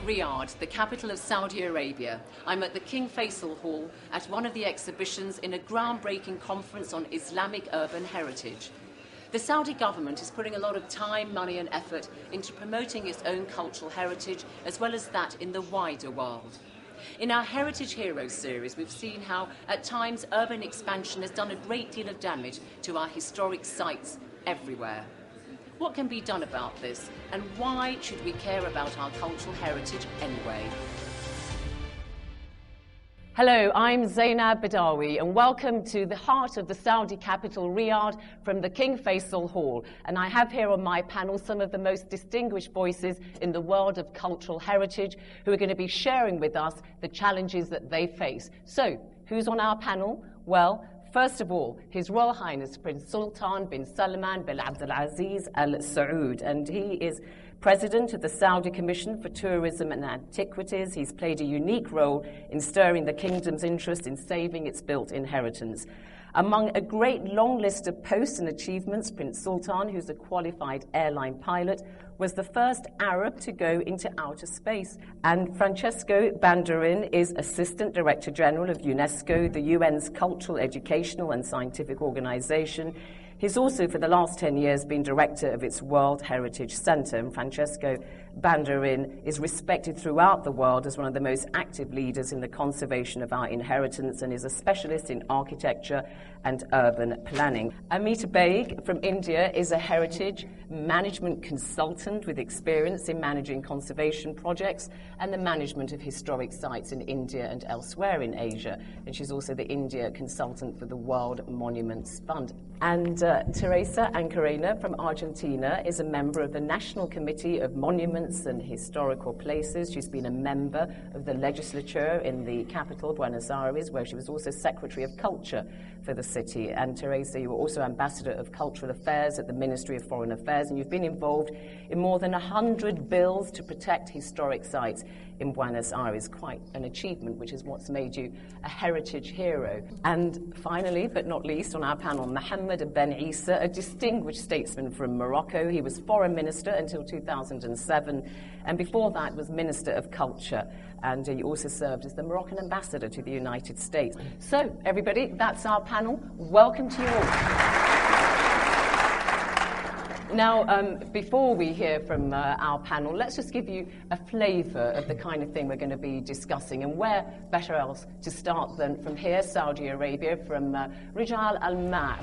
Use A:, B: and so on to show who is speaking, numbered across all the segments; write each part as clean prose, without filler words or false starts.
A: Riyadh, the capital of Saudi Arabia. I'm at the King Faisal Hall at one of the exhibitions in a groundbreaking conference on Islamic urban heritage. The Saudi government is putting a lot of time, money and effort into promoting its own cultural heritage as well as that in the wider world. In our Heritage Heroes series, we've seen how, at times, urban expansion has done a great deal of damage to our historic sites everywhere. What can be done about this, and why should we care about our cultural heritage anyway? Hello, I'm Zeynep Badawi, and welcome to the heart of the Saudi capital, Riyadh, from the King Faisal Hall. And I have here on my panel some of the most distinguished voices in the world of cultural heritage who are going to be sharing with us the challenges that they face. So, who's on our panel? Well, first of all, His Royal Highness Prince Sultan bin Salman bin Abdulaziz Al Saud, and he is President of the Saudi Commission for Tourism and Antiquities. He's played a unique role in stirring the kingdom's interest in saving its built inheritance. Among a great long list of posts and achievements, Prince Sultan, who's a qualified airline pilot, was the first Arab to go into outer space. And Wofrانشیسکو Bendrin is Assistant Director General of UNESCO, the UN's cultural, educational and scientific organization. He's also, for the last 10 years, been director of its World Heritage Centre. And Wofránشیسکو Bendrin is respected throughout the world as one of the most active leaders in the conservation of our inheritance and is a specialist in architecture and urban planning. Wأميتا Baig from India is a heritage management consultant with experience in managing conservation projects and the management of historic sites in India and elsewhere in Asia. And she's also the India consultant for the World Monuments Fund. And Teiríza Ankorína from Argentina is a member of the National Committee of Monuments and Historical Places. She's been a member of the legislature in the capital, Buenos Aires, where she was also Secretary of Culture for the city. And Teiríza, you were also Ambassador of Cultural Affairs at the Ministry of Foreign Affairs, and you've been involved in more than 100 bills to protect historic sites in Buenos Aires. Quite an achievement, which is what's made you a heritage hero. And finally, but not least, on our panel, Mohammed Beinisset, a distinguished statesman from Morocco. He was foreign minister until 2007, and before that was Minister of Culture. And he also served as the Moroccan ambassador to the United States. So, everybody, that's our panel. Welcome to you all. Now, before we hear from our panel, let's just give you a flavour of the kind of thing we're going to be discussing. And where better else to start than from here, Saudi Arabia, from Rijal al-Ma'.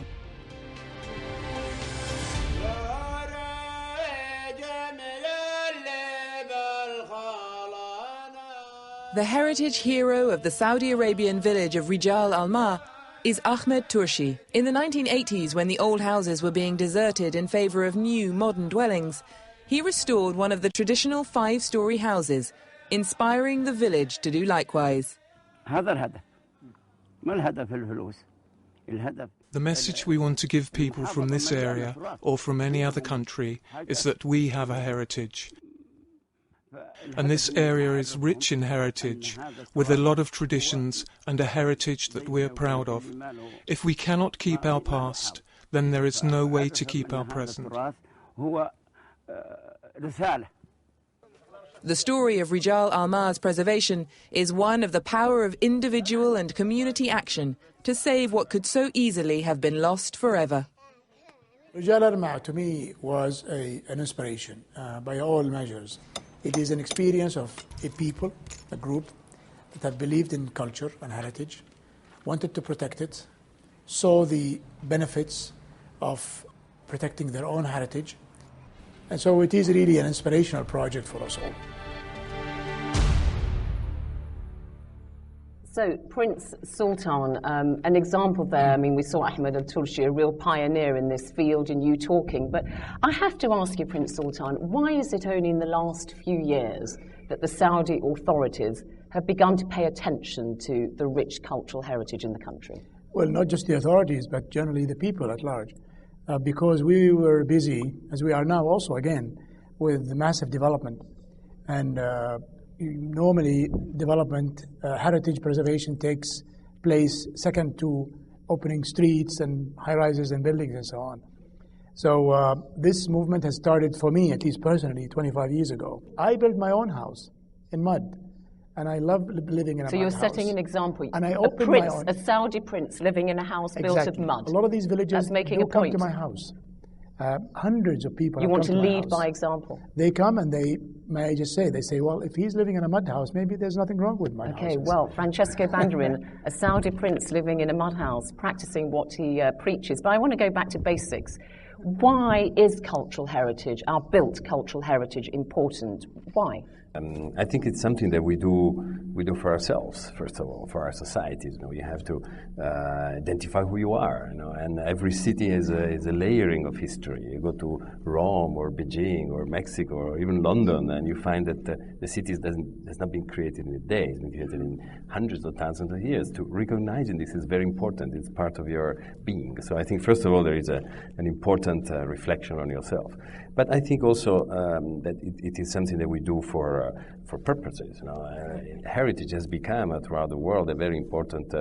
B: The heritage hero of the Saudi Arabian village of Rijal al-Ma' is Ahmed Turshi. In the 1980s, when the old houses were being deserted in favour of new, modern dwellings, he restored one of the traditional 5-storey houses, inspiring the village to do likewise.
C: The
D: message we want to give people from this area or from any other country is that we have a heritage. And this area is rich in heritage, with a lot of traditions and a heritage that we are proud of. If we cannot keep our past, then there is no way to keep our present.
B: The story of Rijal al-Ma''s preservation is one of the power of individual and community action to save what could so easily have been lost forever.
E: Rijal al-Ma' to me was an inspiration by all measures. It is an experience of a people, a group, that have believed in culture and heritage, wanted to protect it, saw the benefits of protecting their own heritage. And so it is really an inspirational project for us all.
A: So, Prince Sultan, an example there, I mean, we saw Ahmed al-Turshi, a real pioneer in this field, and you talking, but I have to ask you, Prince Sultan, why is it only in the last few years that the Saudi authorities have begun to pay attention to the rich cultural heritage in the country?
E: Well, not just the authorities, but generally the people at large, because we were busy, as we are now also again, with massive development. And normally development, heritage preservation takes place second to opening streets and high-rises and buildings and so on. So this movement has started for me, at least personally, 25 years ago. I built my own house in mud. And I love living in a mud house.
A: So you're setting an example.
E: And I
A: a
E: open
A: prince,
E: my own.
A: a Saudi prince living in a house built of mud.
E: A lot of these villages
A: do
E: come to my house. Hundreds of people.
A: You want to lead by example.
E: They come and may I just say, they say, well, if he's living in a mud house, maybe there's nothing wrong with mud houses.
A: Okay, well, Francesco Bendrin, a Saudi prince living in a mud house, practicing what he preaches. But I want to go back to basics. Why is cultural heritage, our built cultural heritage, important? Why?
C: I think it's something that we do for ourselves, first of all, for our societies. You have to identify who you are, and every city is a layering of history. You go to Rome or Beijing or Mexico or even London, and you find that the city has not been created in a day. It's been created in hundreds of thousands of years. To recognizing this is very important. It's part of your being. So I think, first of all, there is an important reflection on yourself. But I think also that it is something that we do for purposes. Heritage has become throughout the world a very important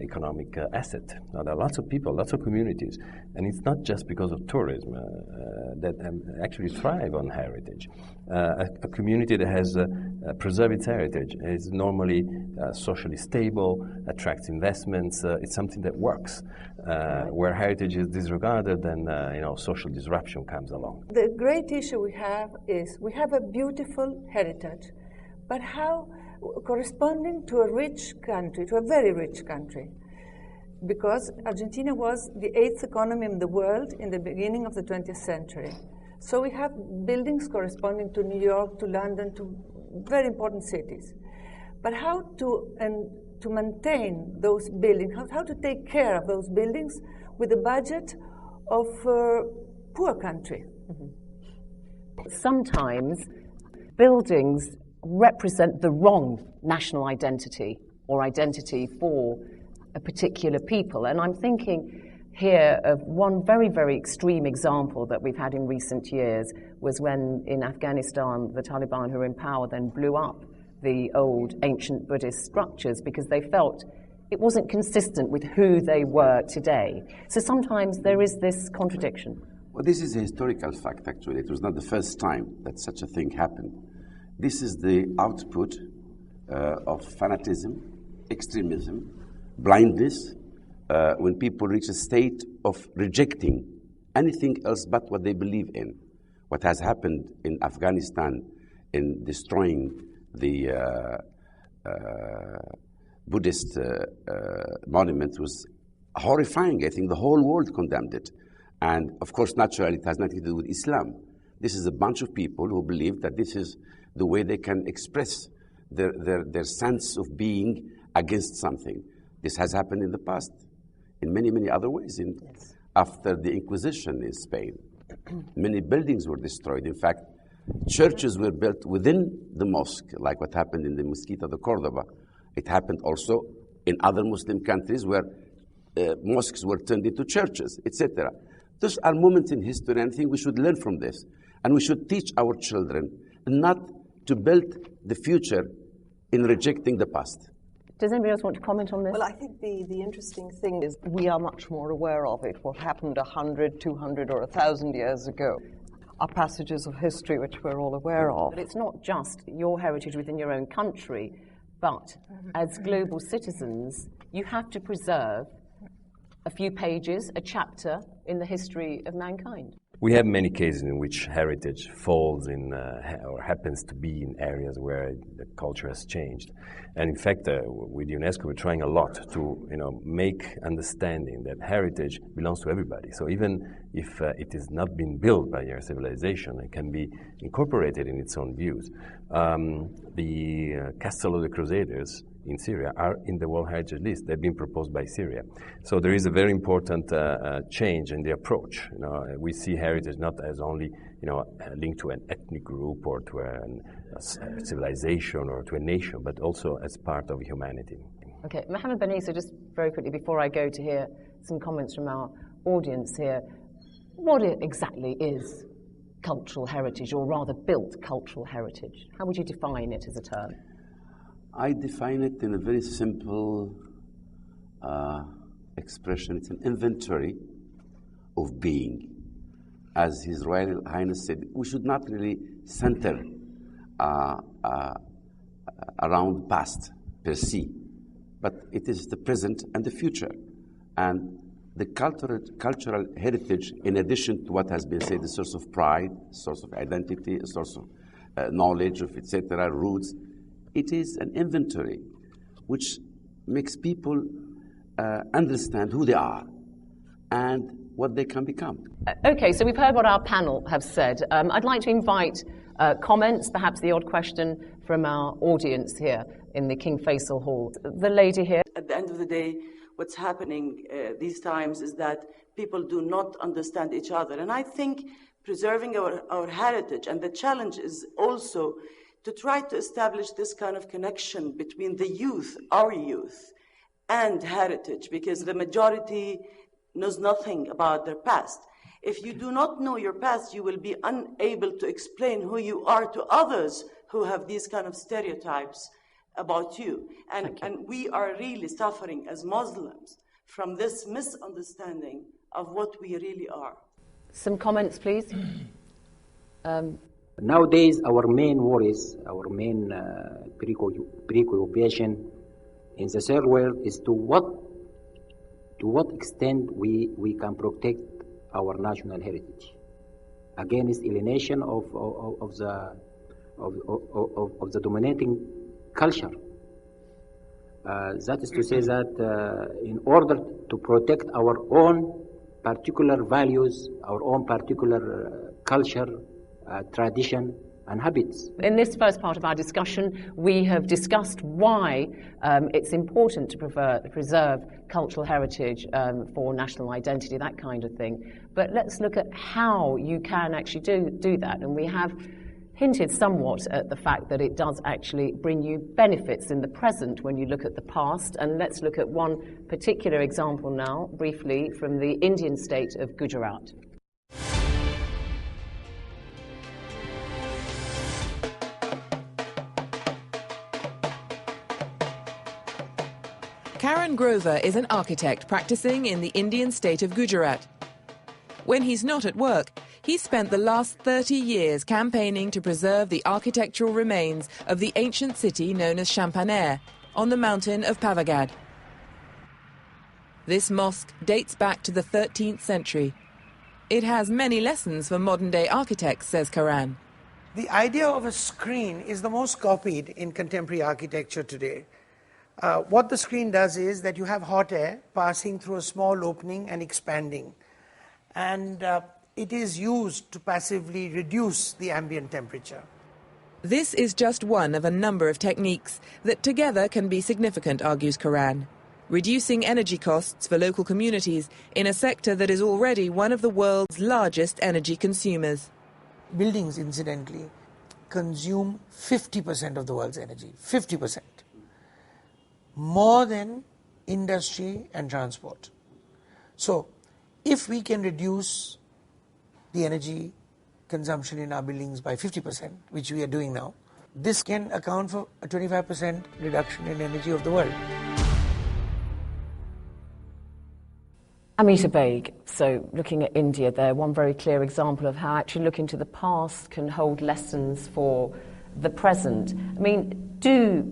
C: economic asset. Now, there are lots of people, lots of communities, and it's not just because of tourism that actually thrive on heritage. A community that has preserved its heritage is normally socially stable, attracts investments. It's something that works. Where heritage is disregarded, then social disruption comes along.
F: The great issue we have is we have a beautiful heritage, but how corresponding to a rich country, to a very rich country, because Argentina was the 8th economy in the world in the beginning of the 20th century. So we have buildings corresponding to New York, to London, to very important cities. But how to maintain those buildings, how to take care of those buildings with the budget of a poor country.
A: Mm-hmm. Sometimes buildings represent the wrong national identity or identity for a particular people. And I'm thinking here of one very, very extreme example that we've had in recent years was when in Afghanistan the Taliban, who were in power, then blew up the old ancient Buddhist structures because they felt it wasn't consistent with who they were today. So sometimes there is this contradiction.
G: Well, this is a historical fact, actually. It was not the first time that such a thing happened. This is the output of fanatism, extremism, blindness, when people reach a state of rejecting anything else but what they believe in. What has happened in Afghanistan in destroying the Buddhist monuments was horrifying. I think the whole world condemned it. And of course, naturally, it has nothing to do with Islam. This is a bunch of people who believe that this is the way they can express their sense of being against something. This has happened in the past in many, many other ways.
A: Yes.
G: After the Inquisition in Spain, many buildings were destroyed. In fact, churches were built within the mosque, like what happened in the Mosquita de Cordoba. It happened also in other Muslim countries where mosques were turned into churches, etc. Those are moments in history, and I think we should learn from this. And we should teach our children not to build the future in rejecting the past.
A: Does anybody else want to comment on this?
H: Well, I think the interesting thing is we are much more aware of it. What happened 100, 200 or 1,000 years ago are passages of history which we're all aware of.
A: But it's not just your heritage within your own country, but as global citizens, you have to preserve a few pages, a chapter in the history of mankind.
C: We have many cases in which heritage falls in or happens to be in areas where the culture has changed. And in fact, with UNESCO, we're trying a lot to make understanding that heritage belongs to everybody. So even if it has not been built by your civilization, it can be incorporated in its own views. The Castle of the Crusaders in Syria are in the World Heritage List. They've been proposed by Syria. So there is a very important change in the approach. We see heritage not as only linked to an ethnic group or to a civilization or to a nation, but also as part of humanity.
A: Okay, Mohammed Beinissa, just very quickly before I go to hear some comments from our audience here, what exactly is cultural heritage, or rather built cultural heritage? How would you define it as a term?
G: I define it in a very simple expression. It's an inventory of being. As His Royal Highness said, we should not really center around past per se, but it is the present and the future. And the cultural heritage, in addition to what has been said, a source of pride, a source of identity, a source of knowledge of, etc., roots, it is an inventory which makes people understand who they are and what they can become.
A: Okay, so we've heard what our panel have said. I'd like to invite comments, perhaps the odd question from our audience here in the King Faisal Hall. The lady here.
I: At the end of the day, what's happening these times is that people do not understand each other. And I think preserving our heritage, and the challenge is also to try to establish this kind of connection between the youth, our youth, and heritage, because the majority knows nothing about their past. If you do not know your past, you will be unable to explain who you are to others who have these kind of stereotypes about you. And we are really suffering as Muslims from this misunderstanding of what we really are.
A: Some comments, please.
J: Nowadays, our main worries, our main preoccupation in the third world is to what extent we can protect our national heritage against alienation of the dominating culture. That is to say that in order to protect our own particular values, our own particular culture, tradition, and habits.
A: In this first part of our discussion, we have discussed why it's important to preserve cultural heritage for national identity, that kind of thing. But let's look at how you can actually do that. And we have hinted somewhat at the fact that it does actually bring you benefits in the present when you look at the past. And let's look at one particular example now, briefly, from the Indian state of Gujarat.
B: Karan Grover is an architect practicing in the Indian state of Gujarat. When he's not at work, he's spent the last 30 years campaigning to preserve the architectural remains of the ancient city known as Champaner on the mountain of Pavagad. This mosque dates back to the 13th century. It has many lessons for modern-day architects, says Karan.
K: The idea of a screen is the most copied in contemporary architecture today. What the screen does is that you have hot air passing through a small opening and expanding. And it is used to passively reduce the ambient temperature.
B: This is just one of a number of techniques that together can be significant, argues Karan, reducing energy costs for local communities in a sector that is already one of the world's largest energy consumers.
K: Buildings, incidentally, consume 50% of the world's energy, 50%. More than industry and transport. So, if we can reduce the energy consumption in our buildings by 50%, which we are doing now, this can account for a 25% reduction in energy of the world.
A: Amita Baig, so looking at India there, one very clear example of how actually looking to the past can hold lessons for the present. I mean, do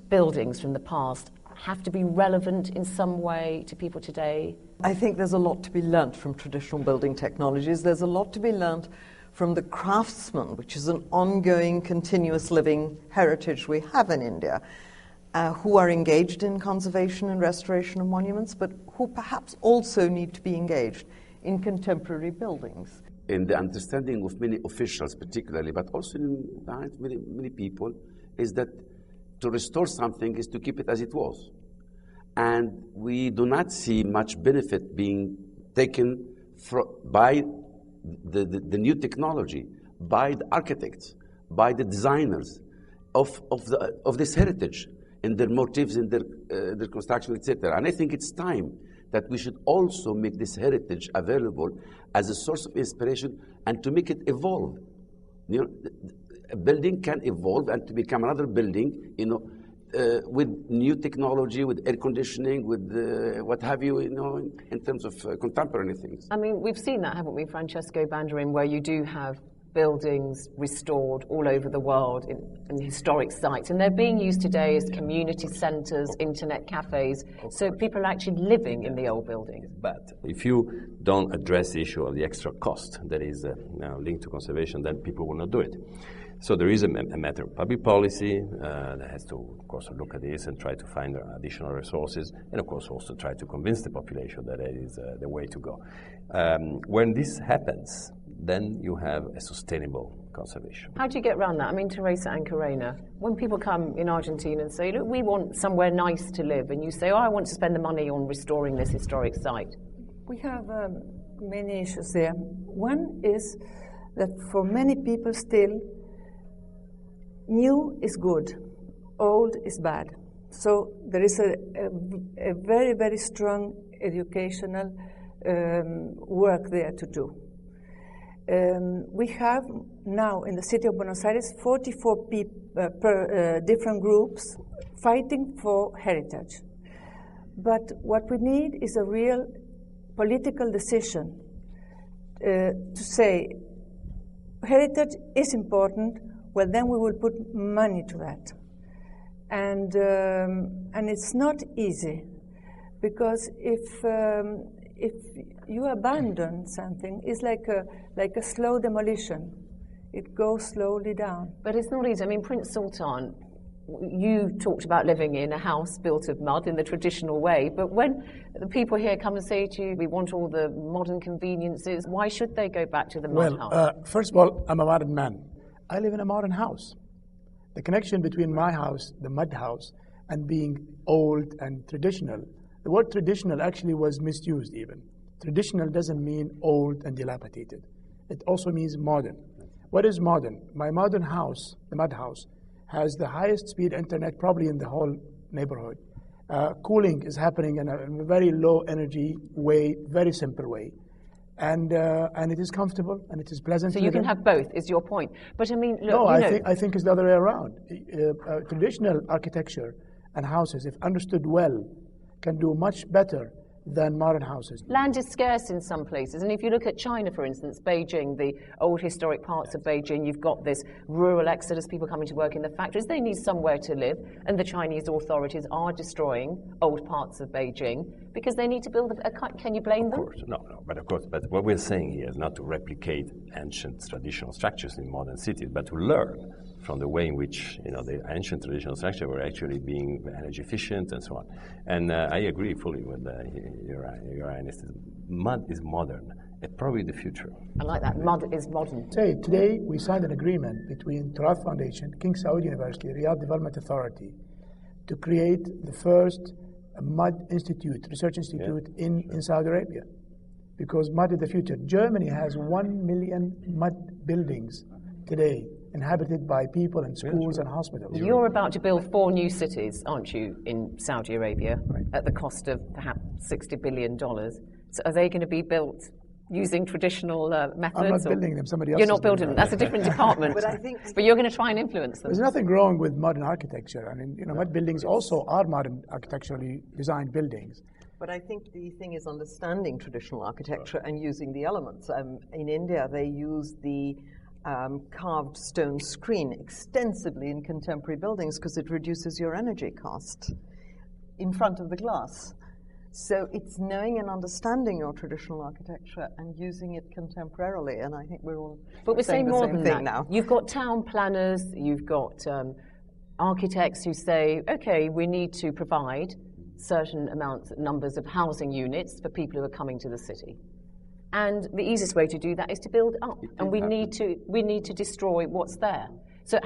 A: buildings from the past have to be relevant in some way to people today?
H: I think there's a lot to be learnt from traditional building technologies. There's a lot to be learnt from the craftsmen, which is an ongoing, continuous living heritage we have in India, who are engaged in conservation and restoration of monuments, but who perhaps also need to be engaged in contemporary buildings.
G: In the understanding of many officials particularly, but also in many people, is that to restore something is to keep it as it was. And we do not see much benefit being taken by the new technology, by the architects, by the designers of this heritage in their motifs, in their construction, etc. And I think it's time that we should also make this heritage available as a source of inspiration and to make it evolve. You know, a building can evolve and to become another building, you know, with new technology, with air conditioning, with what have you, you know, in terms of contemporary things.
A: I mean, we've seen that, haven't we, Francesco Bendrin, where you do have buildings restored all over the world in historic sites, and they're being used today as community centres, internet cafes, so people are actually living in the old buildings.
C: But if you don't address the issue of the extra cost that is now linked to conservation, then people will not do it. So there is a matter of public policy that has to, of course, look at this and try to find additional resources, and of course also try to convince the population that it is the way to go. When this happens, then you have a sustainable conservation.
A: How do you get around that? I mean, Teresa Ancorena, when people come in Argentina and say, look, we want somewhere nice to live, and you say, oh, I want to spend the money on restoring this historic site.
F: We have many issues there. One is that for many people still, new is good, old is bad. So there is a very, very strong educational work there to do. We have now in the city of Buenos Aires 44 different groups fighting for heritage. But what we need is a real political decision to say heritage is important. Well, then we will put money to that, and it's not easy, because if you abandon something, it's like a slow demolition. It goes slowly down.
A: But it's not easy. I mean, Prince Sultan, you talked about living in a house built of mud in the traditional way, but when the people here come and say to you, we want all the modern conveniences, why should they go back to the mud house?
E: First of all, I'm a modern man. I live in a modern house. The connection between my house, the mud house, and being old and traditional, the word traditional actually was misused even. Traditional doesn't mean old and dilapidated. It also means modern. What is modern? My modern house, the mud house, has the highest speed internet probably in the whole neighborhood. Cooling is happening in a very low energy way, very simple way. And it is comfortable and it is pleasant.
A: So you can have both, is your point. But I mean, look,
E: no, I think it's the other way around. Traditional architecture and houses, if understood well, can do much better than modern houses.
A: Land is scarce in some places, and if you look at China, for instance, Beijing, the old historic parts of Beijing, you've got this rural exodus, people coming to work in the factories, they need somewhere to live, and the Chinese authorities are destroying old parts of Beijing because they need to build can you blame them?
C: Of course, no, but what we're saying here is not to replicate ancient traditional structures in modern cities, but to learn from the way in which the ancient traditional structures were actually being energy efficient and so on. And I agree fully with your Highness. Mud is modern, and probably the future.
A: I like that. Mud is modern.
E: Today we signed an agreement between Tarath Foundation, King Saud University, Riyadh Development Authority, to create the first mud institute, research institute in Saudi Arabia, because mud is the future. Germany has 1 million mud buildings today, inhabited by people and schools and hospitals.
A: You're about to build 4 new cities, aren't you, in Saudi Arabia, at the cost of perhaps $60 billion. So are they going to be built using traditional methods?
E: I'm not building them, somebody else
A: You're not building them. That's a different department. But you're going to try and influence them.
E: There's nothing wrong with modern architecture. I mean, mud buildings also are modern architecturally designed buildings.
H: But I think the thing is understanding traditional architecture and using the elements. In India, they use the carved stone screen extensively in contemporary buildings because it reduces your energy cost in front of the glass. So it's knowing and understanding your traditional architecture and using it contemporarily, and I think we're all
A: But we're saying more than that
H: now.
A: You've got town planners, you've got architects who say, okay, we need to provide certain numbers of housing units for people who are coming to the city. And the easiest way to do that is to build up, and we need to destroy what's there. So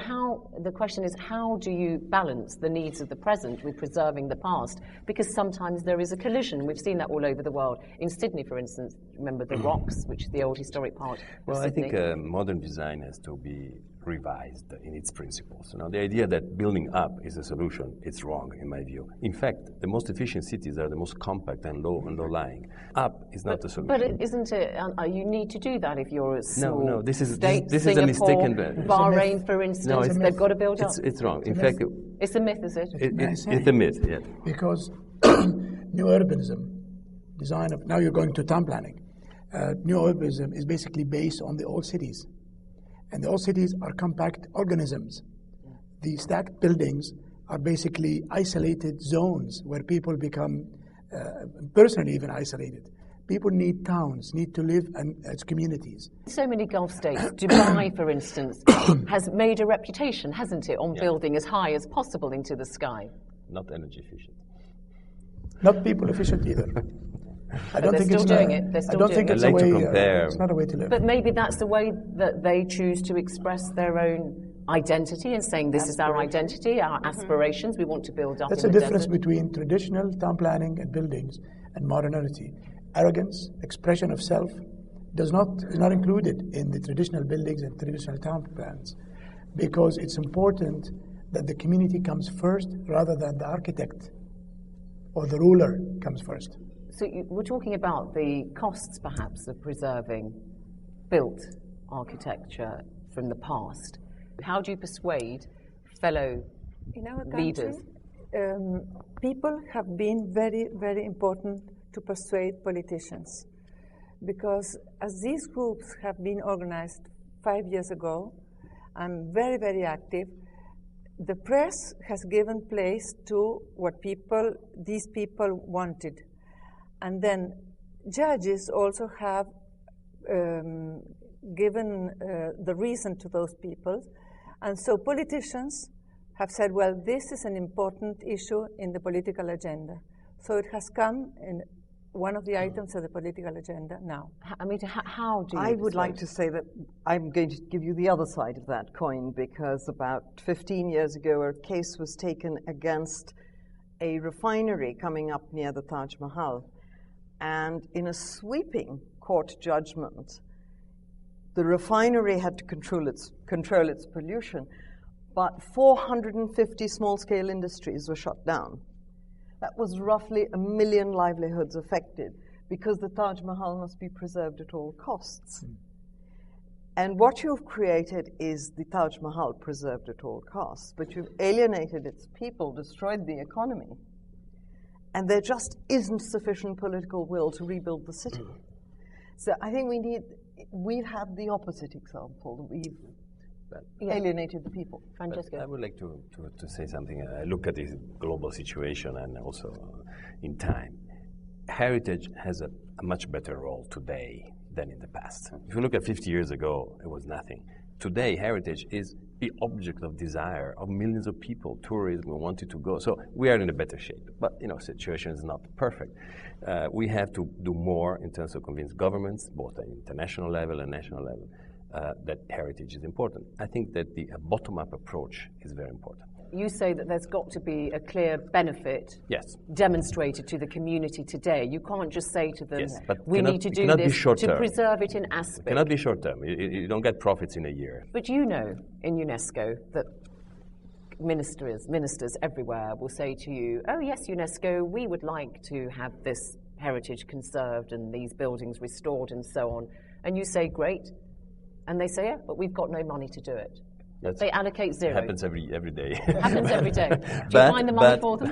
A: the question is, how do you balance the needs of the present with preserving the past? Because sometimes there is a collision. We've seen that all over the world. In Sydney, for instance, remember the Rocks, which is the old historic part of Sydney?
C: I think modern design has to be revised in its principles. The idea that building up is a solution, it's wrong in my view. In fact, the most efficient cities are the most compact and low-lying. Up is not the solution.
A: But isn't it? You need to do that if you're a small
C: No, this is
A: Singapore,
C: a mistaken.
A: Bahrain, for instance, they've got to build up.
C: It's wrong. In fact,
A: it's a myth, is it?
C: It's a myth. Yeah.
E: Because new urbanism, design of now you're going to town planning. New urbanism is basically based on the old cities. And the old cities are compact organisms. The stacked buildings are basically isolated zones where people become personally even isolated. People need towns, need to live as communities.
A: So many Gulf states, Dubai, for instance, has made a reputation, hasn't it, on building as high as possible into the sky?
C: Not energy efficient.
E: Not people efficient either. I don't think
A: it's
E: it's a way. It's not a way to live.
A: But maybe that's the way that they choose to express their own identity and saying this is our identity, our aspirations. We want to build up.
E: That's the difference between traditional town planning and buildings and modernity. Arrogance, expression of self, is not included in the traditional buildings and traditional town plans, because it's important that the community comes first rather than the architect or the ruler comes first.
A: So we're talking about the costs, perhaps, of preserving built architecture from the past. How do you persuade fellow leaders?
F: People have been very, very important to persuade politicians, because as these groups have been organized 5 years ago, I'm very, very active. The press has given place to what these people wanted. And then judges also have given the reason to those people. And so politicians have said, well, this is an important issue in the political agenda. So it has come in one of the items of the political agenda now.
A: Amita, how do you
H: I would like to say that I'm going to give you the other side of that coin, because about 15 years ago a case was taken against a refinery coming up near the Taj Mahal. And in a sweeping court judgment, the refinery had to control its pollution, but 450 small-scale industries were shut down. That was roughly 1 million livelihoods affected, because the Taj Mahal must be preserved at all costs. And what you've created is the Taj Mahal preserved at all costs, but you've alienated its people, destroyed the economy, and there just isn't sufficient political will to rebuild the city. So I think we've had the opposite example. We've alienated the people.
C: Francesco. I would like to say something. I look at this global situation and also in time. Heritage has a much better role today than in the past. If you look at 50 years ago, it was nothing. Today, heritage is the object of desire of millions of people. Tourism wanted to go. So we are in a better shape. But, situation is not perfect. We have to do more in terms of convince governments, both at international level and national level, that heritage is important. I think that the bottom-up approach is very important.
A: You say that there's got to be a clear benefit demonstrated to the community today. You can't just say to them, we need to do this to preserve it in aspect.
C: It cannot be short-term. You don't get profits in a year.
A: But in UNESCO that ministers everywhere will say to you, oh yes, UNESCO, we would like to have this heritage conserved and these buildings restored and so on. And you say, great. And they say, yeah, but we've got no money to do it. They allocate zero.
C: It happens every day.
A: Happens every day. Do you find the money for them?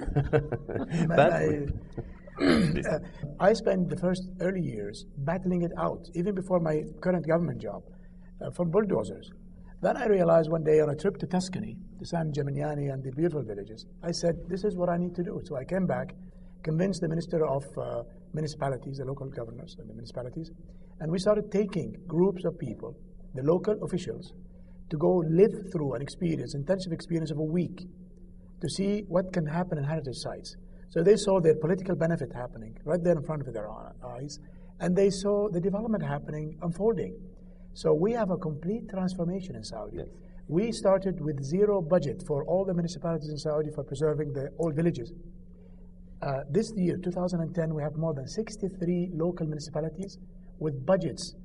E: I spent the first early years battling it out, even before my current government job, for bulldozers. Then I realized one day on a trip to Tuscany, to San Gimignani and the beautiful villages, I said, this is what I need to do. So I came back, convinced the Minister of Municipalities, the local governors and the municipalities, and we started taking groups of people, the local officials, to go live through an intensive experience of a week, to see what can happen in heritage sites. So they saw their political benefit happening right there in front of their eyes, and they saw the development happening, unfolding. So we have a complete transformation in Saudi. Yes. We started with zero budget for all the municipalities in Saudi for preserving the old villages. This year, 2010, we have more than 63 local municipalities with budgets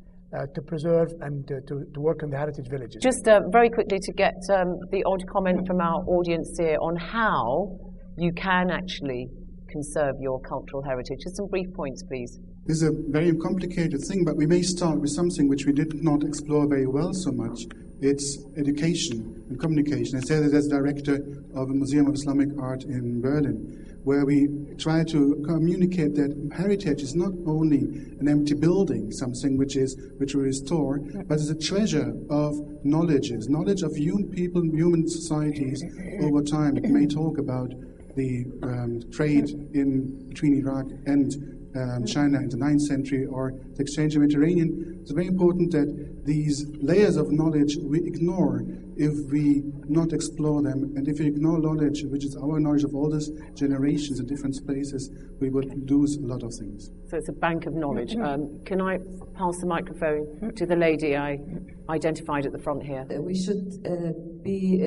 E: to preserve and to work on the heritage villages.
A: Just very quickly to get the odd comment from our audience here on how you can actually conserve your cultural heritage. Just some brief points, please.
L: This is a very complicated thing, but we may start with something which we did not explore very well so much. It's education and communication. I say that as director of a Museum of Islamic Art in Berlin. where we try to communicate that heritage is not only an empty building, something which we restore, but is a treasure of knowledge of human people, human societies over time. It may talk about the trade between Iraq and China in the 9th century, or the exchange in the Mediterranean. It's very important that these layers of knowledge we ignore if we not explore them, and if we ignore knowledge, which is our knowledge of all these generations in different spaces, we would lose a lot of things.
A: So it's a bank of knowledge. Can I pass the microphone to the lady I identified at the front here?
M: We should be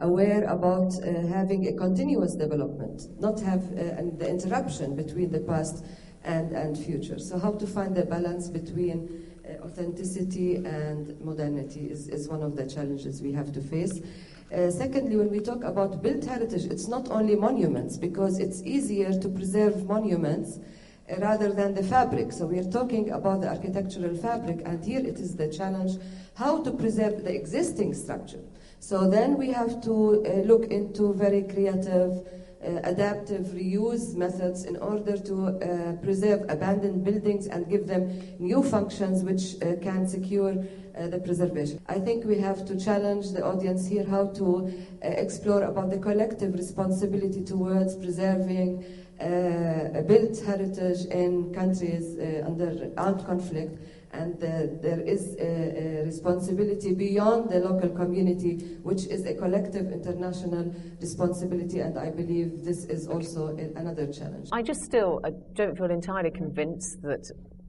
M: aware about having a continuous development, not have the interruption between the past and future. So how to find the balance between authenticity and modernity is one of the challenges we have to face. Secondly, when we talk about built heritage, it's not only monuments, because it's easier to preserve monuments rather than the fabric. So we are talking about the architectural fabric, and here it is the challenge how to preserve the existing structure. So then we have to look into very creative, adaptive reuse methods in order to preserve abandoned buildings and give them new functions which can secure the preservation. I think we have to challenge the audience here how to explore about the collective responsibility towards preserving built heritage in countries under armed conflict, and there is a responsibility beyond the local community, which is a collective international responsibility, and I believe this is also another challenge.
A: I just still don't feel entirely convinced that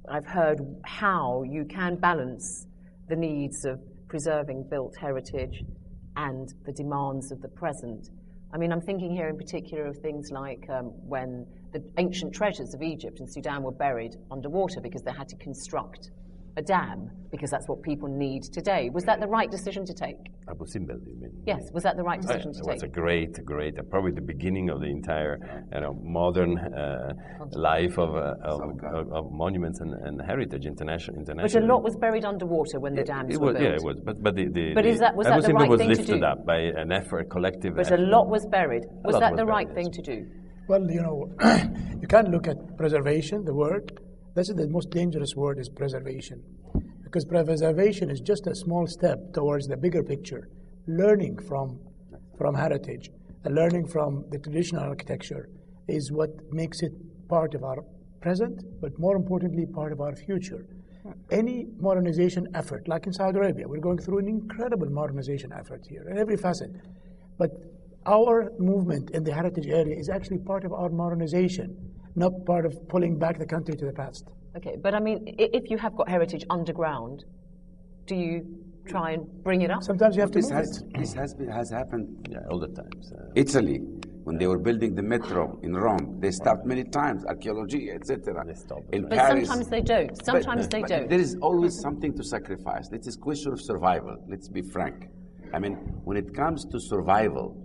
A: I've heard how you can balance the needs of preserving built heritage and the demands of the present. I mean, I'm thinking here in particular of things like when the ancient treasures of Egypt and Sudan were buried underwater because they had to construct a dam, because that's what people need today. Was that the right decision to take?
C: Abu Simbel, you mean?
A: Yes, was that the right decision to take?
C: It was a great, probably the beginning of the entire modern life of monuments and heritage, international.
A: But a lot was buried underwater when the dams were built.
C: Yeah, it was. But
A: was that the right thing to do?
C: Abu Simbel was lifted up by an effort, collective
A: But
C: effort.
A: a lot was buried. Was that the right thing to do?
E: Well, you can't look at preservation, the word. That's the most dangerous word, is preservation. Because preservation is just a small step towards the bigger picture. Learning from heritage, and learning from the traditional architecture is what makes it part of our present, but more importantly, part of our future. Any modernization effort, like in Saudi Arabia, we're going through an incredible modernization effort here in every facet. But our movement in the heritage area is actually part of our modernization, not part of pulling back the country to the past.
A: Okay, but I mean, if you have got heritage underground, do you try and bring it up?
E: Sometimes you have to move it.
G: This has happened
C: all the time.
G: Italy, when they were building the metro in Rome, they stopped many times, archaeology, etc. In
A: But
G: Paris,
A: sometimes they don't. Sometimes they don't.
G: There is always something to sacrifice. It is a question of survival. Let's be frank. I mean, when it comes to survival,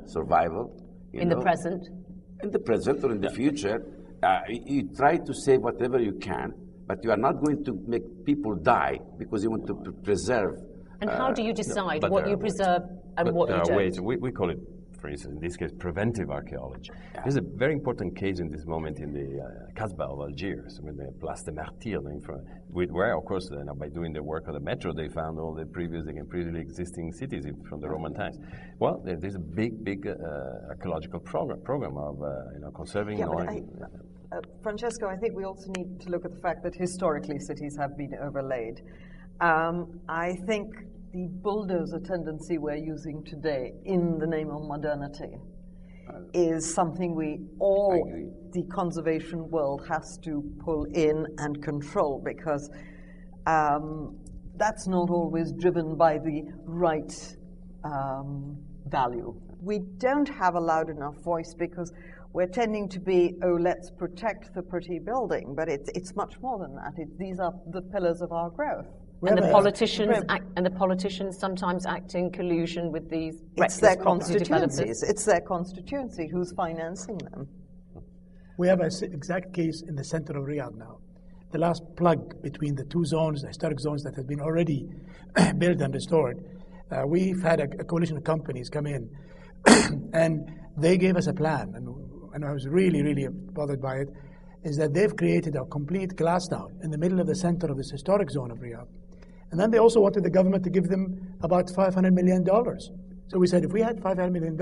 A: in the present
G: or in the future, you try to save whatever you can, but you are not going to make people die because you want to preserve.
A: And how do you decide what you preserve and what you don't?
C: Ways. We call it, for instance, in this case, preventive archaeology. Yeah. There's a very important case in this moment in the Kasbah of Algiers, with the Place des Martyrs, where, of course, by doing the work of the metro, they found all the previously existing cities from the Roman times. Well, there's a big archaeological program of conserving.
H: Francesco, I think we also need to look at the fact that historically cities have been overlaid. I think the bulldozer tendency we're using today in the name of modernity is something the conservation world has to pull in and control, because that's not always driven by the right value. We don't have a loud enough voice because we're tending to be, let's protect the pretty building, but it's much more than that. These are the pillars of our growth.
A: And the politicians sometimes act in collusion with these
H: reckless property developers. It's their constituency who's financing them.
E: We have an exact case in the center of Riyadh now. The last plug between the two zones, the historic zones that have been already built and restored. We've had a coalition of companies come in, and they gave us a plan, and and I was really, really bothered by it, is that they've created a complete glass town in the middle of the center of this historic zone of Riyadh. And then they also wanted the government to give them about $500 million. So we said, if we had $500 million,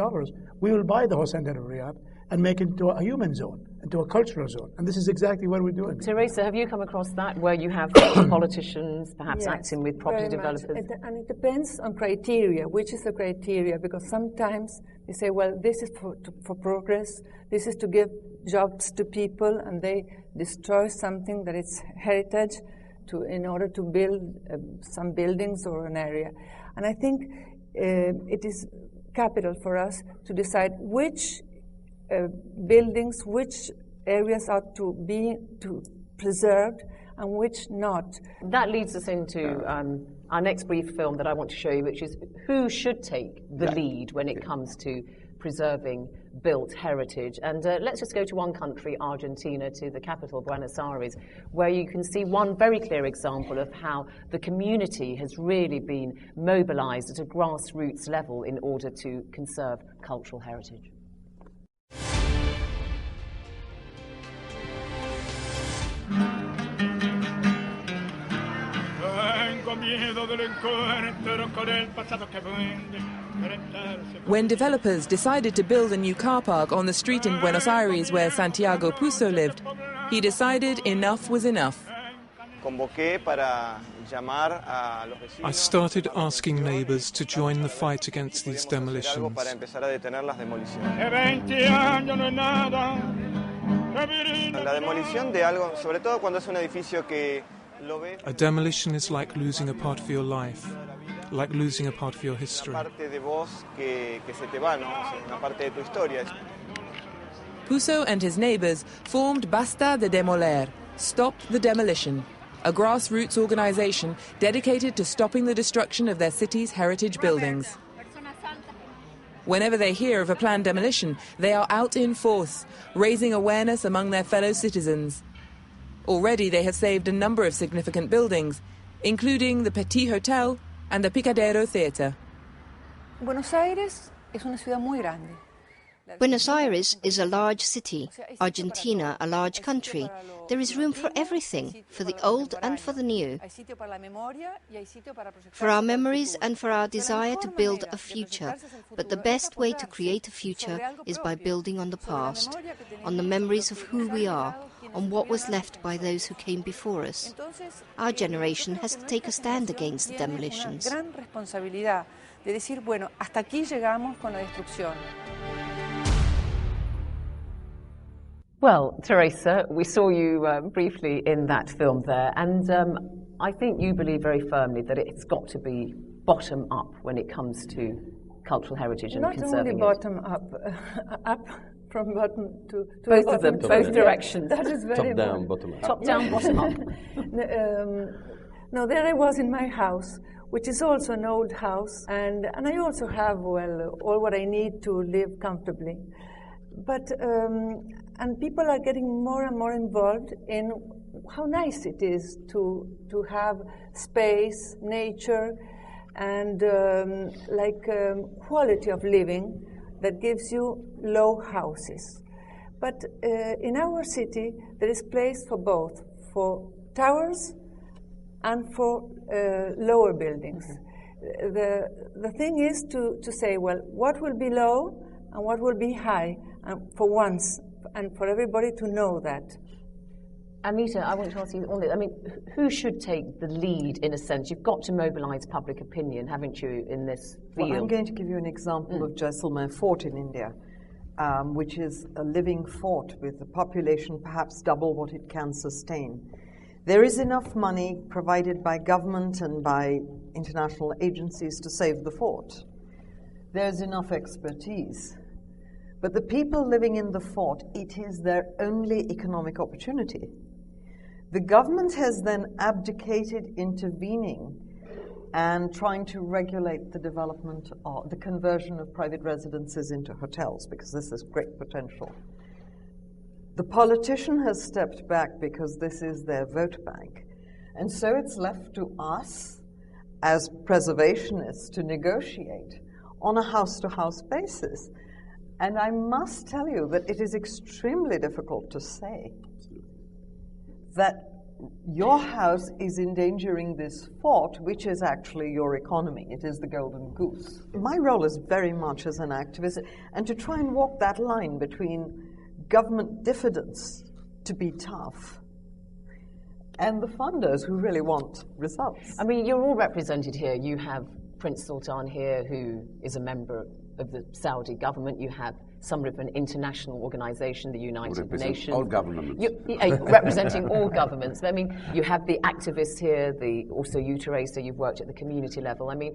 E: we will buy the whole center of Riyadh and make it into a human zone, into a cultural zone. And this is exactly what we're doing.
A: Theresa, have you come across that, where you have politicians perhaps acting with property developers?
F: And it depends on criteria. Which is the criteria? Because sometimes they say, well, this is for progress, this is to give jobs to people, and they destroy something that is heritage in order to build some buildings or an area. And I think it is capital for us to decide which buildings, which areas are to be preserved and which not.
A: That leads us into our next brief film that I want to show you, which is who should take the lead when it comes to preserving built heritage. And let's just go to one country, Argentina, to the capital, Buenos Aires, where you can see one very clear example of how the community has really been mobilized at a grassroots level in order to conserve cultural heritage.
B: When developers decided to build a new car park on the street in Buenos Aires where Santiago Puso lived, he decided enough was enough.
D: I started asking neighbours to join the fight against these demolitions. A demolition is like losing a part of your life, like losing a part of your history.
B: Puso and his neighbours formed Basta de Demoler, Stop the Demolition, a grassroots organisation dedicated to stopping the destruction of their city's heritage buildings. Whenever they hear of a planned demolition, they are out in force, raising awareness among their fellow citizens. Already they have saved a number of significant buildings, including the Petit Hotel and the Picadero Theatre.
N: Buenos Aires es una ciudad muy grande.
O: Buenos Aires is a large city, Argentina a large country. There is room for everything, for the old and for the new, for our memories and for our desire to build a future. But the best way to create a future is by building on the past, on the memories of who we are, on what was left by those who came before us. Our generation has to take a stand against the demolitions.
A: Well, Theresa, we saw you briefly in that film there, and I think you believe very firmly that it's got to be bottom up when it comes to cultural heritage and conserving it.
F: Not only bottom up, up from bottom to
A: both of them, both directions.
F: That is very
C: top down, bottom up.
A: Top down, bottom up.
F: No, there I was in my house, which is also an old house, and I also have, well, all what I need to live comfortably. But and people are getting more and more involved in how nice it is to have space, nature, and quality of living that gives you low houses. But in our city, there is place for both, for towers and for lower buildings. The thing is to say, well, what will be low and what will be high, for once, and for everybody to know that.
A: Amita, I want to ask you on this. I mean, who should take the lead, in a sense? You've got to mobilise public opinion, haven't you, in this field?
H: Well, I'm going to give you an example of Jaisalmer Fort in India, which is a living fort with a population perhaps double what it can sustain. There is enough money provided by government and by international agencies to save the fort. There's enough expertise. But the people living in the fort, it is their only economic opportunity. The government has then abdicated intervening and trying to regulate the development or the conversion of private residences into hotels, because this has great potential. The politician has stepped back because this is their vote bank. And so it's left to us as preservationists to negotiate on a house-to-house basis. And I must tell you that it is extremely difficult to say that your house is endangering this fort, which is actually your economy. It is the golden goose. My role is very much as an activist, and to try and walk that line between government diffidence to be tough and the funders who really want results.
A: I mean, you're all represented here. You have Prince Sultan here, who is a member of the Saudi government. You have somebody from an international organization, the United Nations.
G: All governments.
A: Representing all governments. I mean, you have the activists here, also you, Theresa, you've worked at the community level. I mean,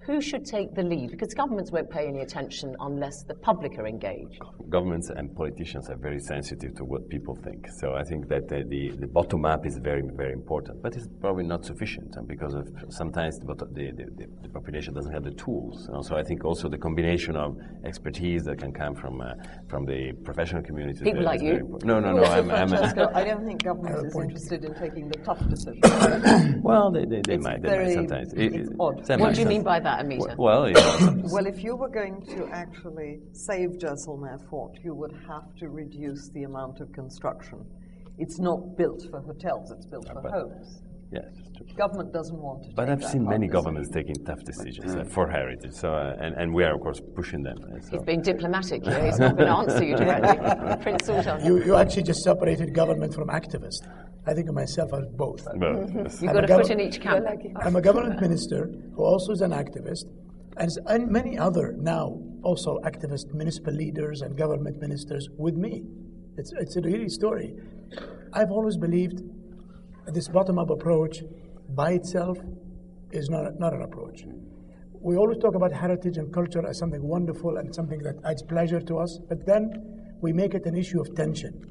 A: who should take the lead? Because governments won't pay any attention unless the public are engaged.
C: Governments and politicians are very sensitive to what people think. So I think that the bottom up is very, very important. But it's probably not sufficient because of sometimes the population doesn't have the tools. So I think also the combination of expertise that can come from the professional community.
A: People like you?
C: No.
H: I don't think government is interested in taking the tough decisions.
C: Well, they might sometimes.
H: It's odd.
A: What do you mean by that, Amita?
C: Well,
H: if you were going to actually save Jaisalmer Fort, you would have to reduce the amount of construction. It's not built for hotels, it's built for homes.
C: Yes, it's true.
H: Government doesn't want to.
C: But I've seen many governments taking tough decisions for heritage. So, and we are, of course, pushing them. So.
A: He's being diplomatic here. He's not going to answer you directly. Prince Sultan.
E: You actually just separated government from activist. I think of myself as both.
A: You've got a foot in each camp.
E: I'm a government minister who also is an activist, and many other now also activist municipal leaders and government ministers with me. It's a really story. I've always believed this bottom-up approach by itself is not an approach. We always talk about heritage and culture as something wonderful and something that adds pleasure to us, but then we make it an issue of tension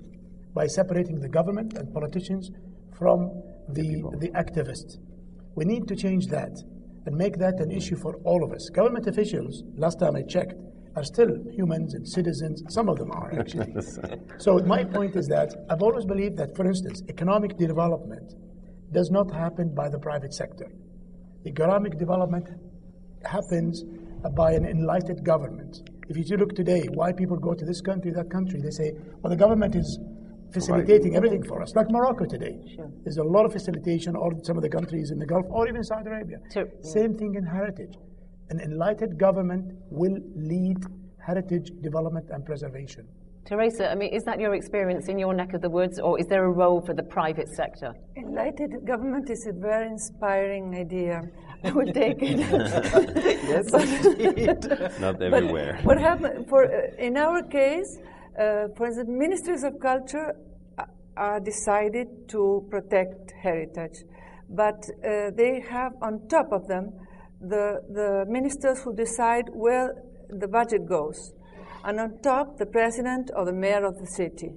E: by separating the government and politicians from the activists. We need to change that and make that an issue for all of us. Government officials, last time I checked, are still humans and citizens. Some of them are, actually. So my point is that I've always believed that, for instance, economic development does not happen by the private sector. Economic development happens by an enlightened government. If you look today, why people go to this country, that country, they say, well, the government is facilitating everything for us, like Morocco today. Sure. There's a lot of facilitation, or some of the countries in the Gulf, or even Saudi Arabia. Sure. Same thing in heritage. An enlightened government will lead heritage development and preservation.
A: Theresa, I mean, is that your experience in your neck of the woods, or is there a role for the private sector?
F: Enlightened government is a very inspiring idea. I will take it.
C: Yes, indeed. Not everywhere.
F: What happened in our case? For instance, ministries of culture are decided to protect heritage, but they have on top of them the ministers who decide where the budget goes, and on top the president or the mayor of the city.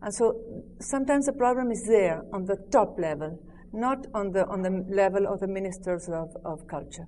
F: And so sometimes the problem is there on the top level, not on the level of the ministers of culture,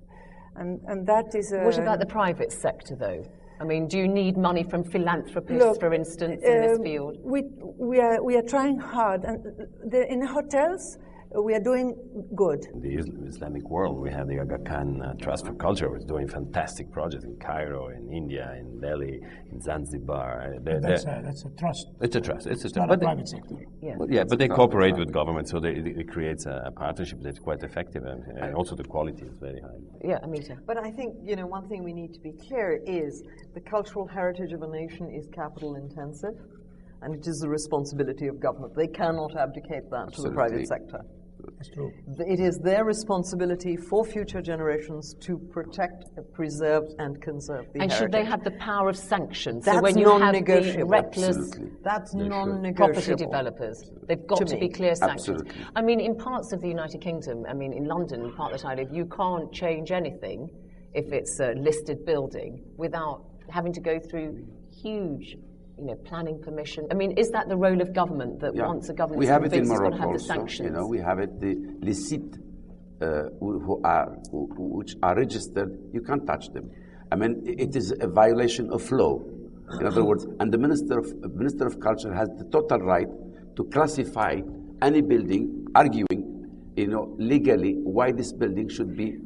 F: and that is.
A: What about the private sector, though? I mean, do you need money from philanthropists, for instance, in this field?
F: We are trying hard, and in hotels we are doing good.
C: In the Islamic world, we have the Aga Khan Trust for Culture, which is doing fantastic projects in Cairo, in India, in Delhi, in Zanzibar.
E: That's a trust.
C: It's a trust. It's
E: not a private sector.
C: Yeah, but they cooperate with government, so it creates a partnership that's quite effective, and also the quality is very high.
A: Yeah, Amita.
H: But I think, one thing we need to be clear is the cultural heritage of a nation is capital intensive, and it is the responsibility of government. They cannot abdicate that to the private sector.
E: That's true.
H: It is their responsibility for future generations to protect, preserve, and conserve the heritage.
A: And should they have the power of sanction?
H: That's
A: so when you have the reckless
H: that's non-negotiable.
A: property developers, they've got to be clear sanctions.
G: Absolutely.
A: I mean, in parts of the United Kingdom, I mean, in London, the part that I live, you can't change anything if it's a listed building without having to go through huge planning permission. I mean, is that the role of government, that once a government
G: we have it in
A: Morocco
G: Morocco
A: have the
G: also,
A: sanctions?
G: we have it, the sites which are registered, you can't touch them. I mean, it is a violation of law. In other words, and the Minister of Culture has the total right to classify any building, arguing legally why this building should be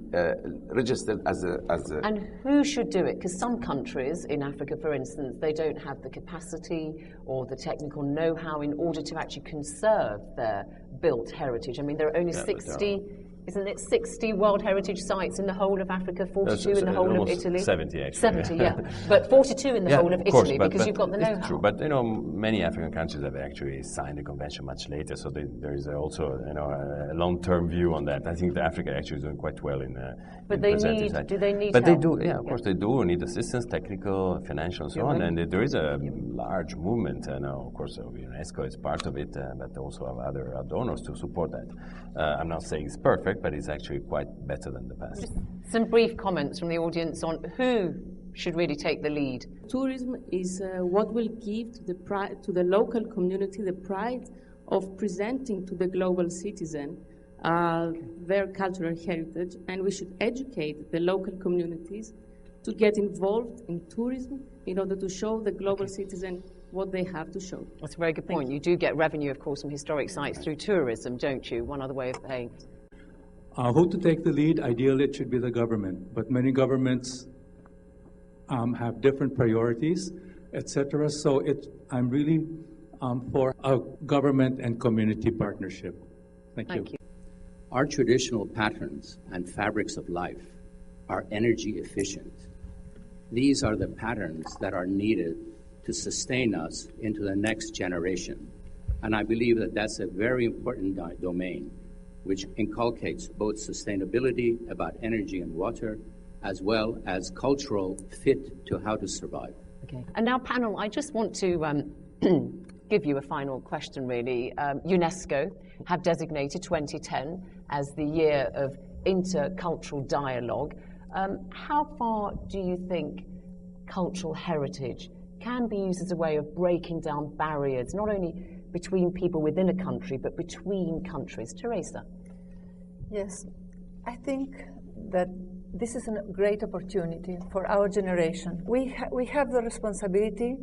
G: registered as a...
A: And who should do it? Because some countries in Africa, for instance, they don't have the capacity or the technical know-how in order to actually conserve their built heritage. I mean, there are only 60... Isn't it 60 World Heritage Sites in the whole of Africa, 42 in the whole of Italy?
C: 70, actually.
A: 70, yeah. But 42 in the whole of Italy, because you've got the know-how.
C: It's true, but many African countries have actually signed the convention much later, so there is also a long-term view on that. I think that Africa actually is doing quite well in
A: But do they need
C: But
A: help?
C: they do, of course they do need assistance, technical, financial, and so on, and there is a large movement, of course UNESCO is part of it, but also have other donors to support that. I'm not saying it's perfect, but it's actually quite better than the past.
A: Just some brief comments from the audience on who should really take the lead.
P: Tourism is what will give to the local community the pride of presenting to the global citizen their cultural heritage, and we should educate the local communities to get involved in tourism in order to show the global citizen what they have to show.
A: That's a very good point. You do get revenue, of course, from historic sites through tourism, don't you? One other way of paying.
Q: Who to take the lead? Ideally, it should be the government, but many governments have different priorities, etc. So I'm really for a government and community partnership. Thank you.
R: Our traditional patterns and fabrics of life are energy efficient. These are the patterns that are needed to sustain us into the next generation. And I believe that that's a very important domain, which inculcates both sustainability about energy and water, as well as cultural fit to how to survive.
A: Okay. And now, panel, I just want to give you a final question, really. UNESCO have designated 2010 as the year of intercultural dialogue. How far do you think cultural heritage can be used as a way of breaking down barriers, not only between people within a country, but between countries? Theresa?
F: Yes, I think that this is a great opportunity for our generation. We have the responsibility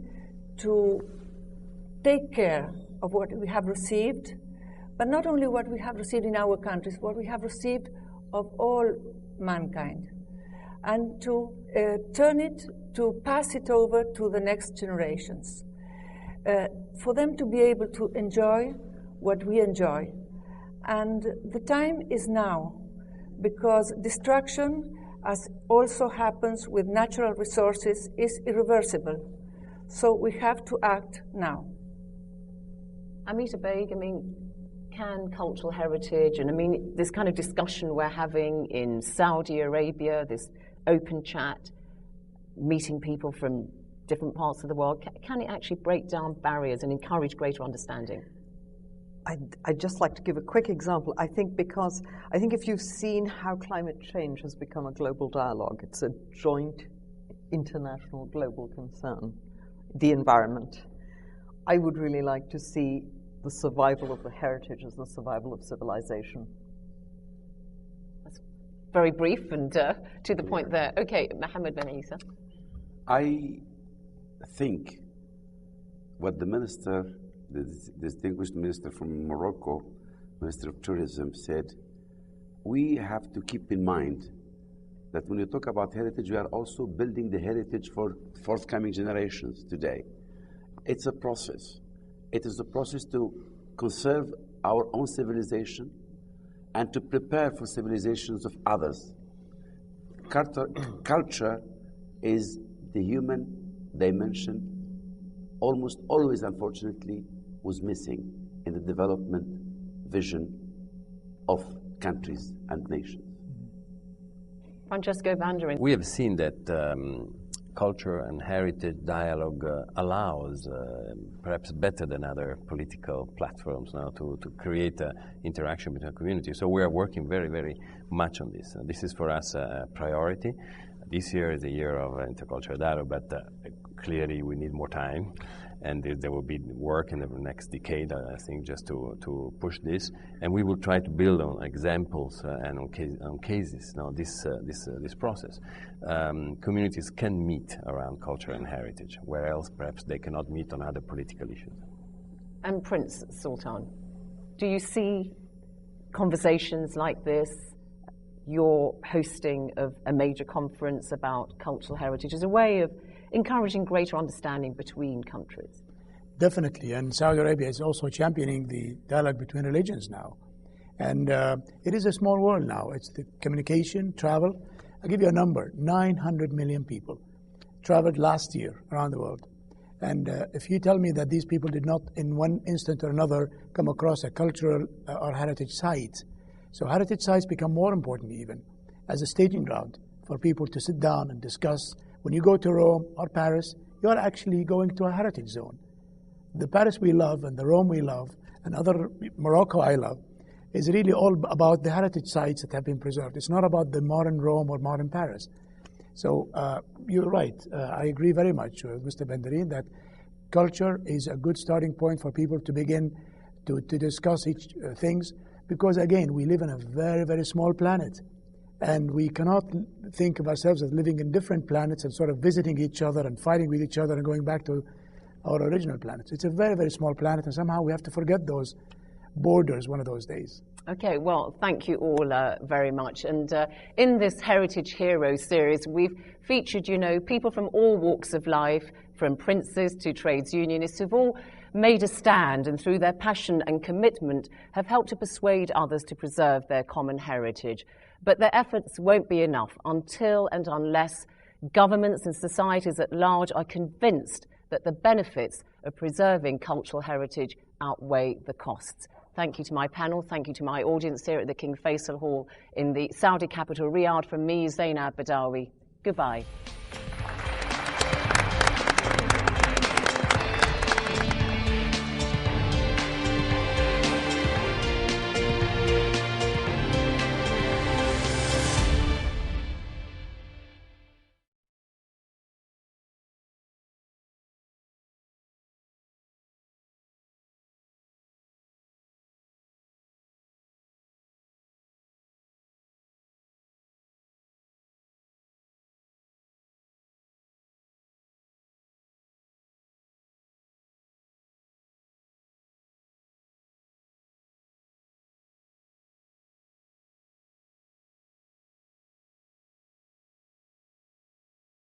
F: to take care of what we have received, but not only what we have received in our countries, what we have received of all mankind, and to pass it over to the next generations, for them to be able to enjoy what we enjoy. And the time is now, because destruction, as also happens with natural resources, is irreversible. So we have to act now.
A: Amita Beg, can cultural heritage, and this kind of discussion we're having in Saudi Arabia, this open chat, meeting people from different parts of the world, can it actually break down barriers and encourage greater understanding?
H: I'd just like to give a quick example. I think if you've seen how climate change has become a global dialogue, it's a joint international global concern, the environment. I would really like to see the survival of the heritage as the survival of civilization.
A: That's very brief and to the point there. Okay, Mohammed Beniisa.
G: I think what the minister, the distinguished minister from Morocco, Minister of Tourism, said, we have to keep in mind that when we talk about heritage, we are also building the heritage for forthcoming generations today. It's a process. It is a process to conserve our own civilization and to prepare for civilizations of others. Culture is the human dimension, almost always, unfortunately, was missing in the development vision of countries and nations.
A: Francesco Bendreen.
C: We have seen that culture and heritage dialogue allows, perhaps better than other political platforms now, to create interaction between communities. So we are working very, very much on this. This is for us a priority. This year is a year of intercultural dialogue, but clearly we need more time. And there will be work in the next decade, I think, just to push this. And we will try to build on examples and on cases. Now, this process, communities can meet around culture and heritage, where else perhaps they cannot meet on other political issues.
A: And Prince Sultan, do you see conversations like this, your hosting of a major conference about cultural heritage, as a way of encouraging greater understanding between countries?
E: Definitely, and Saudi Arabia is also championing the dialogue between religions now. And it is a small world now. It's the communication, travel. I'll give you a number, 900 million people traveled last year around the world. And if you tell me that these people did not, in one instant or another, come across a cultural or heritage site, so heritage sites become more important even as a staging ground for people to sit down and discuss. When you go to Rome or Paris, you're actually going to a heritage zone. The Paris we love and the Rome we love and other Morocco I love is really all about the heritage sites that have been preserved. It's not about the modern Rome or modern Paris. So you're right. I agree very much with Mr. Bendreen that culture is a good starting point for people to begin to discuss each things, because again, we live on a very, very small planet. And we cannot think of ourselves as living in different planets and sort of visiting each other and fighting with each other and going back to our original planets. It's a very, very small planet, and somehow we have to forget those borders one of those days.
A: Okay, well, thank you all very much. And in this Heritage Heroes series, we've featured, people from all walks of life, from princes to trades unionists, who've all made a stand and through their passion and commitment have helped to persuade others to preserve their common heritage. But their efforts won't be enough until and unless governments and societies at large are convinced that the benefits of preserving cultural heritage outweigh the costs. Thank you to my panel. Thank you to my audience here at the King Faisal Hall in the Saudi capital, Riyadh. From me, Zainab Badawi. Goodbye.